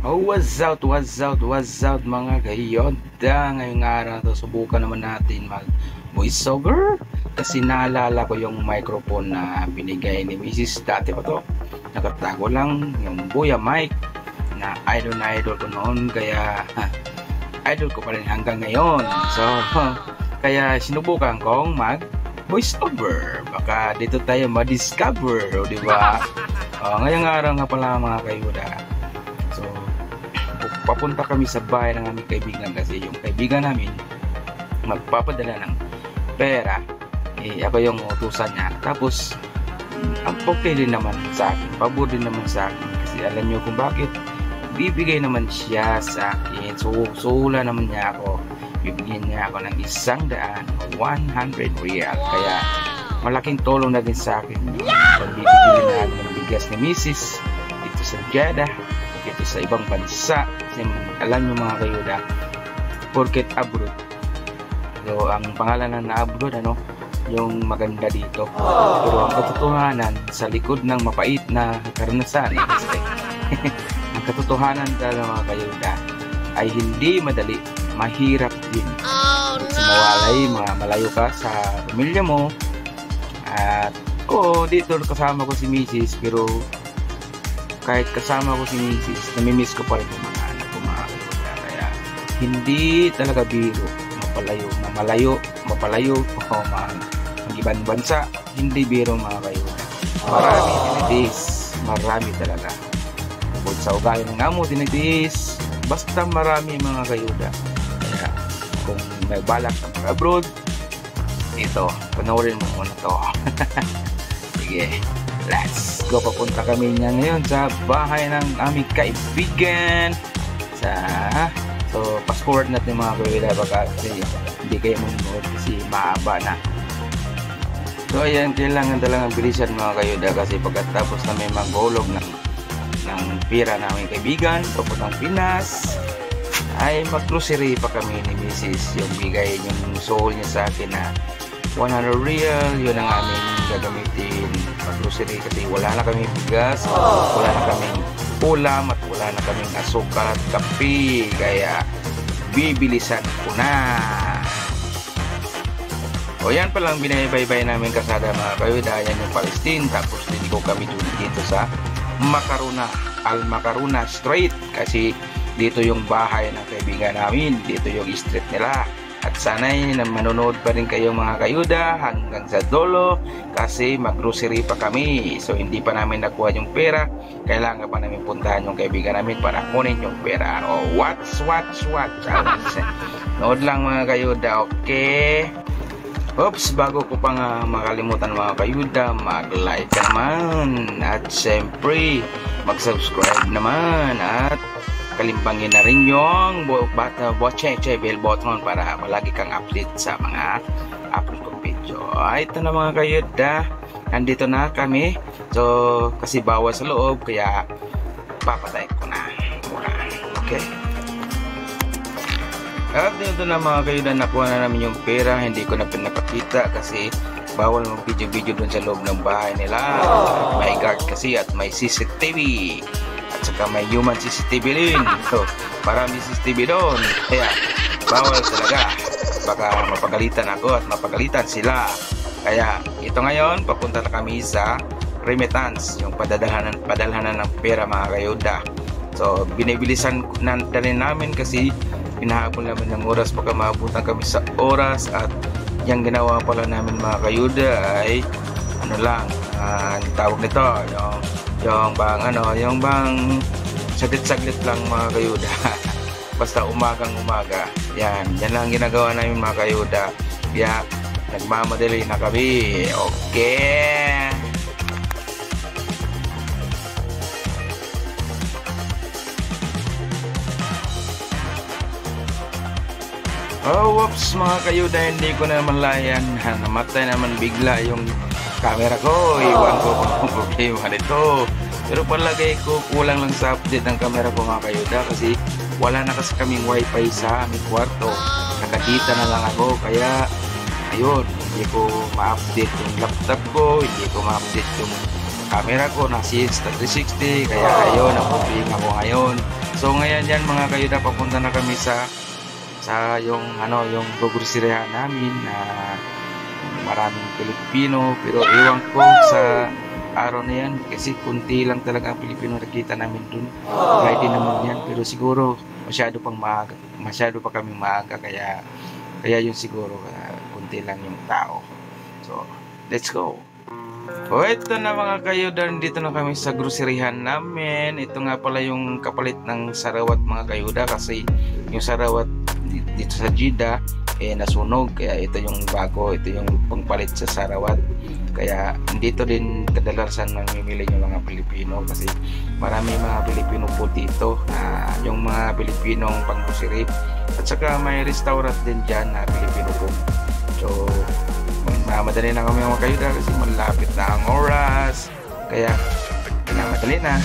Oh, what's out mga kayoda. Ngayong araw to, subukan naman natin mag voiceover kasi naalala ko yung microphone na binigay ni Mrs. Dati pa to, nakatago lang yung Boya mic na idol ko noon, kaya idol ko pa rin hanggang ngayon. So kaya sinubukan kong mag voiceover, baka dito tayo ma-discover, o diba? Ngayong araw nga pala mga kayoda, so papunta kami sa bahay ng aming kaibigan kasi yung kaibigan namin magpapadala ng pera, ako yung utusan niya. Tapos ang okay din naman sa akin, pabor din naman sa akin kasi alam nyo kung bakit, bibigay naman siya sa akin. So wala naman niya ako, bibigyan niya ako ng 100 real, kaya malaking tulong na din sa akin. Pagbibili na ng bigas ni Mrs. dito sa Jeddah, dito sa ibang bansa. Kasi alam nyo mga kayoda, porket abroad, so ang pangalan na abroad, yung maganda dito. Pero ang katotohanan, sa likod ng mapait na karanasan, ang katotohanan talaga mga kayoda ay hindi madali, mahirap din. Mawalay, malayo ka sa pamilya mo. At dito kasama ko si Mrs. Pero kahit kasama ko si Mrs., namimiss ko pa rin yung mga anak ko mga kayoda. Kaya hindi talaga biro, mapalayo ang ibang bansa, hindi biro mga kayoda. Marami tinidis, marami talaga. Bukod sa ugali ng amo, tinidis, basta marami mga kayoda. Kaya kung may balak na mag-abroad, ito, panoorin mo muna to. Sige, let's go. Papunta kami niya ngayon sa bahay ng aming kaibigan. So fast forward natin mga kayoda, baka kasi hindi kayo manunood kasi mahaba na. So ayan, kailangan talagang bilisan mga kayoda kasi pagkatapos na may maghulog ng pira namin kaibigan papuntang Pinas, ay mag-grocery pa kami ni Mrs. Yung bigay yung soul niya sa akin na 100 real, yun ang aming gagamitin mag-grocery kasi wala na kaming bigas, wala na kaming ulam, at wala na kaming asukal at kape, kaya bibilisan ko na. O yan palang binaybay namin kasada mga kayoda, yan yung Palestine. Tapos dito kami dito sa Al-Makaruna Street kasi dito yung bahay ng kaibigan namin, dito yung street nila. At sana'y na manonood pa rin kayo mga kayoda hanggang sa dulo kasi mag-grocery pa kami. So hindi pa namin nakuha yung pera, kailangan pa namin puntahan yung kaibigan namin para kunin yung pera. Watch. Nood lang mga kayoda, okay? Oops, bago ko pa nga makalimutan mga kayoda, mag-like ka naman at siyempre mag-subscribe naman at kalimbangin na rin yung bell button para palagi kang update sa mga upload kong video. Ito na mga kayoda, nandito na kami. So kasi bawal sa loob, kaya papatay ko na muna. Okay, at dito na mga kayoda, nakuha na namin yung pera. Hindi ko na pinapakita kasi bawal mag video dun sa loob ng bahay nila. May guard kasi at may CCTV. At saka may human CCTV rin. So, marami CCTV doon. Kaya, bawal talaga. Baka mapagalitan ako at mapagalitan sila. Kaya, ito ngayon, papunta na kami sa remittance, yung padalhanan ng pera mga kayoda. So, binibilisan na rin namin kasi pinahabol namin ng oras, baka maabutan kami sa oras. At yung ginawa pala namin mga kayoda ay tawag nito, yung bang saglit lang mga kayoda. Basta umaga yan lang ginagawa namin mga kayoda, kaya nagmamadali na kami. Okay, whoops mga kayoda, hindi ko naman layan, namatay naman bigla yung camera ko. Iwan ko kung problema nito, pero palagay ko kulang lang sa update ng camera ko mga kayoda kasi wala na kasi kaming wifi sa aming kwarto, nakadita na lang ako. Kaya ayun, hindi ko ma-update yung laptop ko, hindi ko ma-update yung camera ko na Insta360, kaya ayun, naputing ako ngayon. So ngayon yan mga kayuda, papunta na kami sa yung yung groceryhan namin na maraming Pilipino, pero ewan ko sa araw na yan kasi kunti lang talaga ang Pilipino nakita namin dun. Friday naman yan, pero siguro masyado pa kami maaga, kaya yun siguro kunti lang yung tao. So let's go. O ito na mga kayuda, dito na kami sa groceryhan namin. Ito nga pala yung kapalit ng sarawat mga kayuda, kasi yung sarawat dito sa Jeddah nasunog, kaya ito yung bago, ito yung pangpalit sa sarawat. Kaya dito din kadalasan mamimili yung mga Pilipino, kasi marami mga Pilipino po dito, yung mga Pilipinong pang-grocery, at saka may restaurant din dyan na Pilipino po. So madali na kami mga kayuda kasi malapit na ang oras, kaya madali na.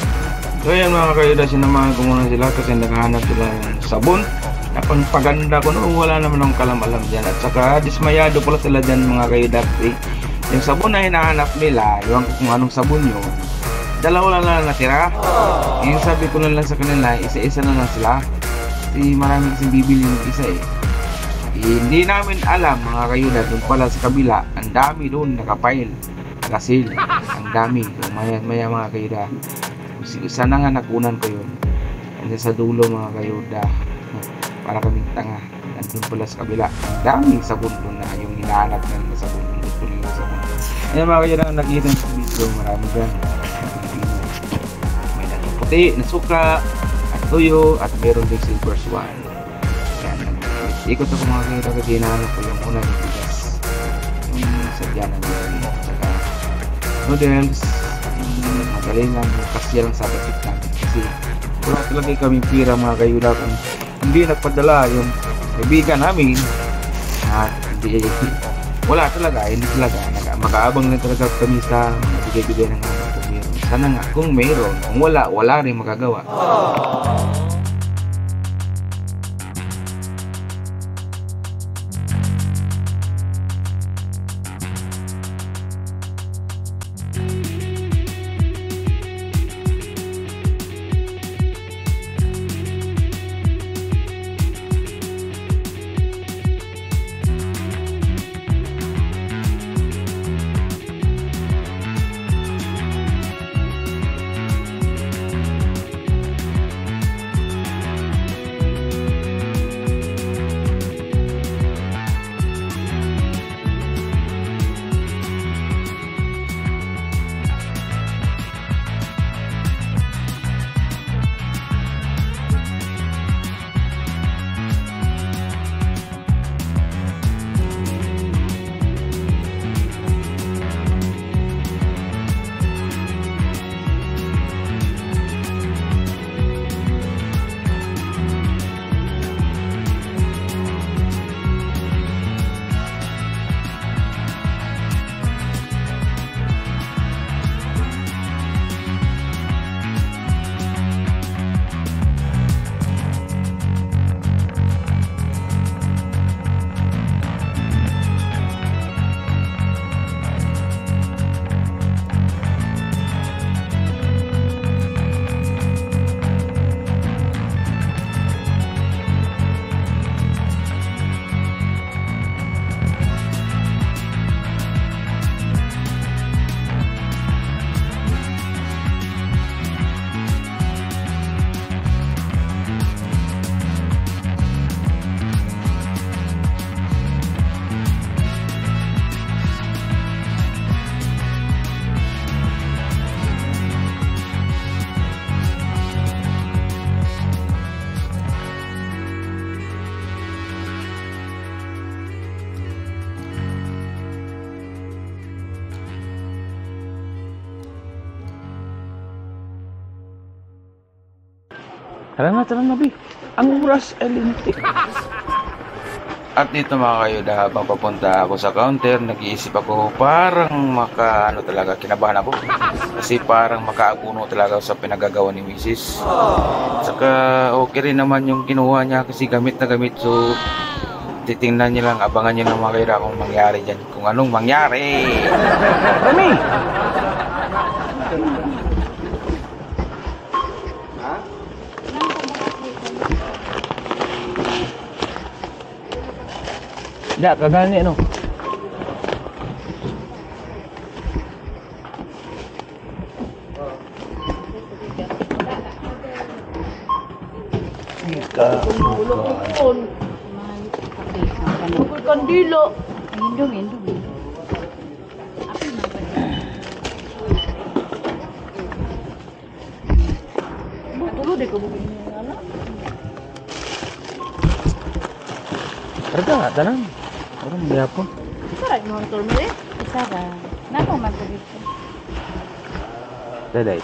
So yan mga kayuda, sinamahan ko muna sila kasi naghahanap sila ng sabon. Napagpaganda ko noon, wala naman akong kalam-alam dyan. At saka dismayado pala sila dyan mga kayuda. Yung sabon na hinahanap nila, iwan ko kung anong sabon yun, dalawa lang natira. Yung sabi ko na lang sa kanila, isa-isa na lang sila kasi marami kasing bibili yung isa hindi namin alam mga kayuda, doon pala sa kabila ang dami doon nakapile, nakasil, ang dami. So maya mga kayuda, sana nga nakunan ko yun. Kasi sa dulo mga kayuda, para kaming tanga, nandun pala sa kabila ang daming sabon doon na yung hinahanap ng sabon, yung gusto nila sabon. Ayan mga kayuda, nakikita sa video, marami dyan may puti na suka at tuyo, at meron din silver swan. Ikot ako mga kayuda kasi hinahanap ko yung una ng bigas, yung sadya na nila, at saka noodles. Magaling lang, kasya lang sa batik namin kasi wala talaga kaming pira mga kayuda. Kung hindi nagpadala yung kaibigan namin, wala talaga, hindi talaga makaabang lang talaga kami sa bigay-bigay ng mga kung meron. Sana nga kung meron, kung wala rin magagawa. Tara na, Bi. Ang oras ay lintik. At dito mga kayuda, habang papunta ako sa counter, nag-iisip ako, parang talaga, kinabahan ako. Kasi parang makaabuno talaga sa pinagagawa ni Mrs. Saka okay rin naman yung kinuha niya kasi gamit na gamit. So titingnan niyo lang, abangan niyo ng mga kayuda kung mangyari dyan. Kung anong mangyari. Rami! Ha? Ya, kagani ano. Kandilo. Indong, indong. Tulo deh kebukin anak. Harga nggak tanang? Orang berapa? Sekarang nonton mere. Isa ka. Nako man ko dito. Daday.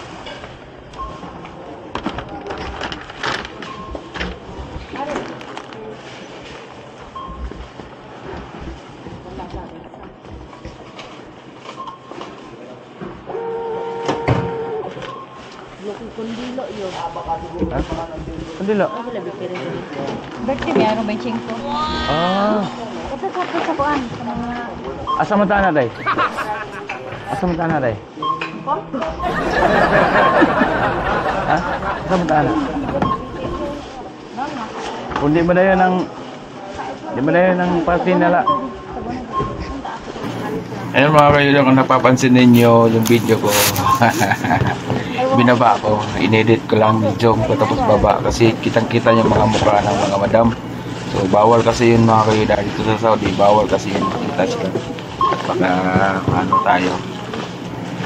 Kandilo yun. Kandila. Ako labi kere dito. Birthday may araw may chingko. Ah, Ito sa kuan sa mga asa man tanah day? Asa man tanah day? Ha? Asa man tanah? Kung di mo na yun ang party nala. Ayun mga kayo, kung napapansin ninyo yung video ko, binaba ko, inedit ko lang video ko tapos baba kasi kitang-kita yung mga mukha ng mga madam. So bawal kasi yun mga kayo dito sa Saudi, bawal kasi yun makita sila. At baka ano tayo.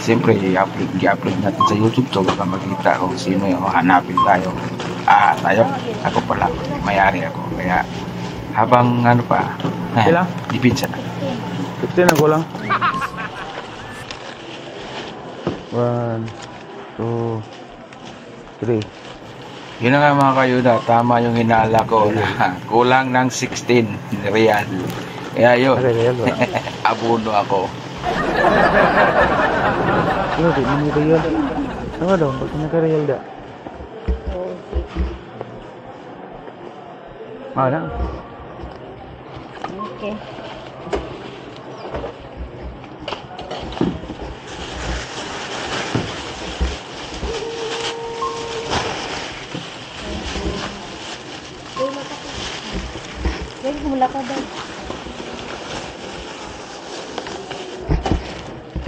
Siyempre, i-upload natin sa YouTube so baka makita kung sino yung hanapin tayo. Tayo, ako pala, mayari ako. Kaya habang ano pa, Ilan? dipinsa na. 15 ang kulang. 1, 2, 3. Yun na nga mga kayuda, tama yung hinala ko na kulang ng 16 real. Kaya yun, Real ba? abuno ako. Ano di mo real? Ano daw? Bakit naka-real da? Mana? okay. Jadi mula ka daw.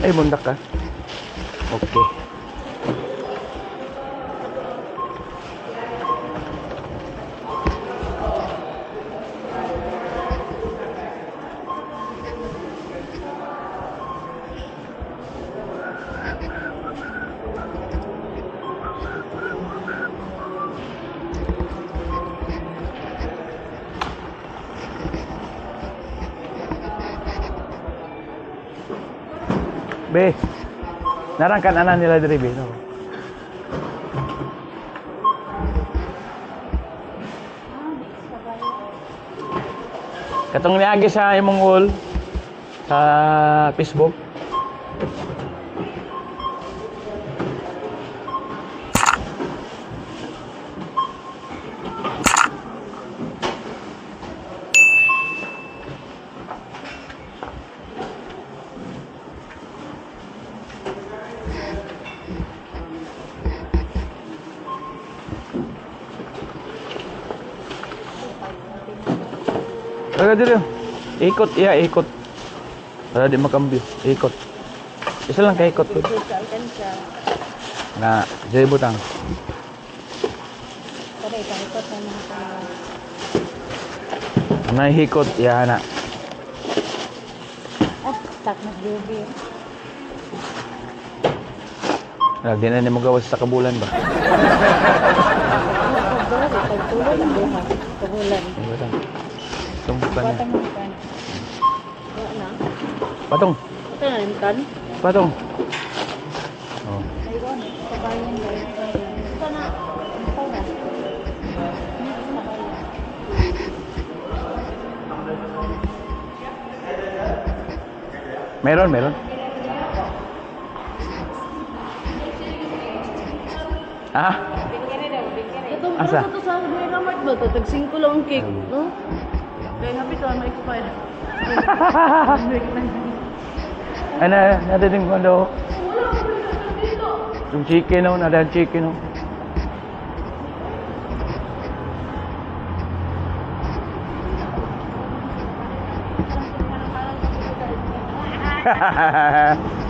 Ay, bundak ka? Okay. Be, narangkan anak nila diri be, no? Katong niagi sa imong wall sa Facebook. Taga dito. Ikot, iya, ikot. Para di makambyo. Ikot. Isa lang kay ikot. Na, jay butang. Kada ikot sa mga Na hikot, iya na. tak na jubi. Di na mo gawas sa kabulan ba? Pagtuloy ng buha. Kabulan. Ay, butang. Tumbukan na. Batang kan. Na. Patong. Ito na yung kan. Patong. Oh. Ayun, kabayan daw. Ito na. Ito na. Meron, meron. Ah, Ito Asa? ito sa Mega Mart ba to? Tag 5 lang ang cake. No? Kaya napit ka na expire. ano, nadating ko daw. Wala, dito. Yung chicken oh, nadahan chicken oh. Hahaha.